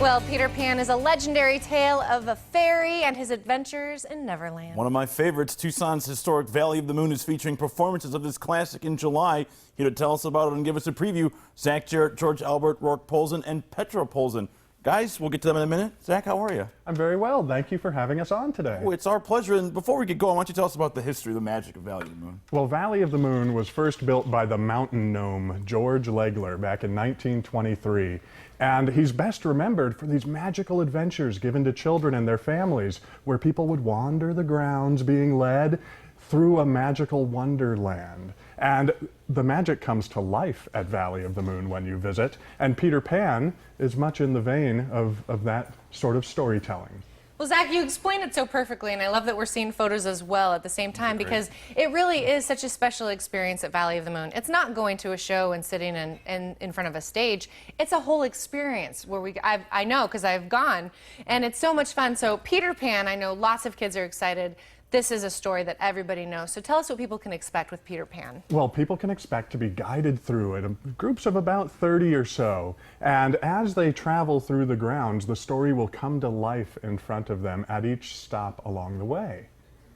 Well, Peter Pan is a legendary tale of a fairy and his adventures in Neverland. One of my favorites, Tucson's historic Valley of the Moon, is featuring performances of this classic in July. Here to tell us about it and give us a preview, Zach Jarrett, George Albert, Rourke Polzin, and Petra Polzin. Guys, we'll get to them in a minute. Zach, how are you? I'm very well. Thank you for having us on today. Oh, it's our pleasure. And before we get going, why don't you tell us about the history, the magic of Valley of the Moon? Well, Valley of the Moon was first built by the mountain gnome, George Legler, back in 1923. And he's best remembered for these magical adventures given to children and their families, where people would wander the grounds being led through a magical wonderland. And the magic comes to life at Valley of the Moon when you visit, and Peter Pan is much in the vein of that sort of storytelling. Well, Zach, you explained it so perfectly, and I love that we're seeing photos as well at the same time, because it really is such a special experience at Valley of the Moon. It's not going to a show and sitting in front of a stage. It's a whole experience where I know because I've gone, and it's so much fun. So Peter Pan, I know lots of kids are excited. This is a story that everybody knows. So tell us what people can expect with Peter Pan. Well, people can expect to be guided through it, groups of about 30 or so. And as they travel through the grounds, the story will come to life in front of them at each stop along the way.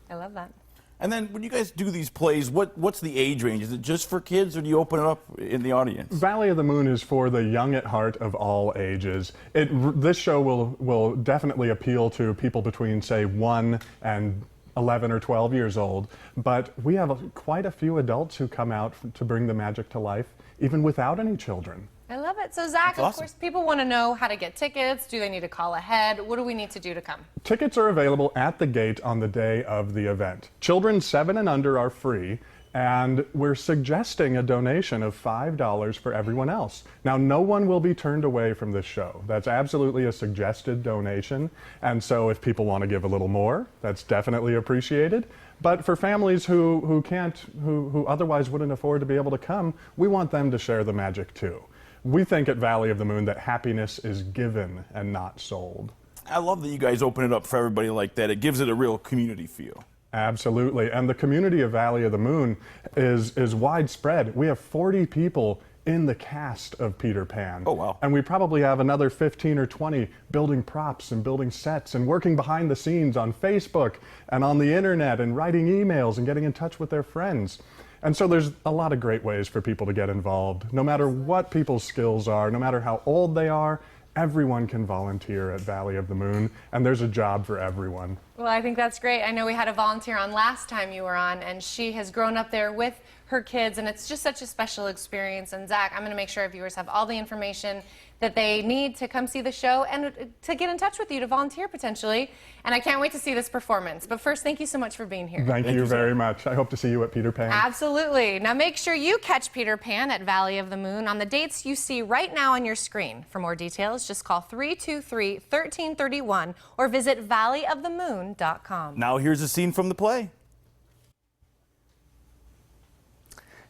I love that. And then when you guys do these plays, what's the age range? Is it just for kids, or do you open it up in the audience? Valley of the Moon is for the young at heart of all ages. This show will definitely appeal to people between, say, 1 and 11 or 12 years old, but we have quite a few adults who come out to bring the magic to life, even without any children. I love it. So Zach, of course, people want to know how to get tickets. Do they need to call ahead? What do we need to do to come? Tickets are available at the gate on the day of the event. Children 7 and under are free, and we're suggesting a donation of $5 for everyone else. Now, no one will be turned away from this show. That's absolutely a suggested donation, and so if people want to give a little more, that's definitely appreciated. But for families who otherwise wouldn't afford to be able to come, we want them to share the magic too. We think at Valley of the Moon that happiness is given and not sold. I love that you guys open it up for everybody like that. It gives it a real community feel. Absolutely, and the community of Valley of the Moon is widespread. We have 40 people in the cast of Peter Pan. Oh, wow. And we probably have another 15 or 20 building props and building sets and working behind the scenes on Facebook and on the internet and writing emails and getting in touch with their friends. And so there's a lot of great ways for people to get involved. No matter what people's skills are, no matter how old they are, everyone can volunteer at Valley of the Moon, and there's a job for everyone. Well, I think that's great. I know we had a volunteer on last time you were on, and she has grown up there with her kids, and it's just such a special experience. And Zach, I'm going to make sure our viewers have all the information that they need to come see the show and to get in touch with you to volunteer potentially. And I can't wait to see this performance. But first, thank you so much for being here. Thank you very much. I hope to see you at Peter Pan. Absolutely. Now make sure you catch Peter Pan at Valley of the Moon on the dates you see right now on your screen. For more details, just call 323-1331 or visit valleyofthemoon.com. Now here's a scene from the play.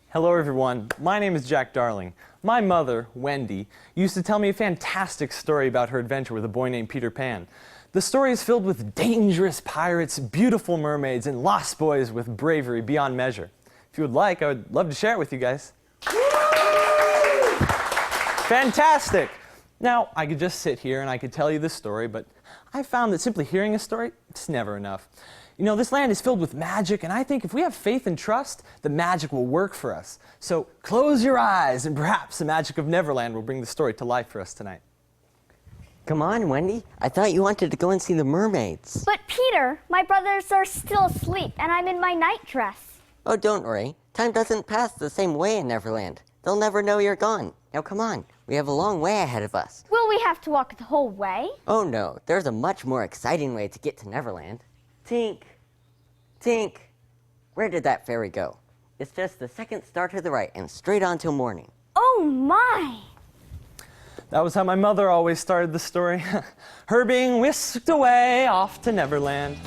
Hello everyone, my name is Jack Darling. My mother, Wendy, used to tell me a fantastic story about her adventure with a boy named Peter Pan. The story is filled with dangerous pirates, beautiful mermaids, and lost boys with bravery beyond measure. If you would like, I would love to share it with you guys. Fantastic! Now, I could just sit here and I could tell you this story, but I found that simply hearing a story, it's never enough. You know, this land is filled with magic, and I think if we have faith and trust, the magic will work for us. So close your eyes, and perhaps the magic of Neverland will bring the story to life for us tonight. Come on, Wendy. I thought you wanted to go and see the mermaids. But Peter, my brothers are still asleep, and I'm in my nightdress. Oh, don't worry. Time doesn't pass the same way in Neverland. They'll never know you're gone. Now come on. We have a long way ahead of us. Will we have to walk the whole way? Oh no, there's a much more exciting way to get to Neverland. Tink, Tink, where did that fairy go? It's just the second star to the right and straight on till morning. Oh my! That was how my mother always started the story. Her being whisked away off to Neverland.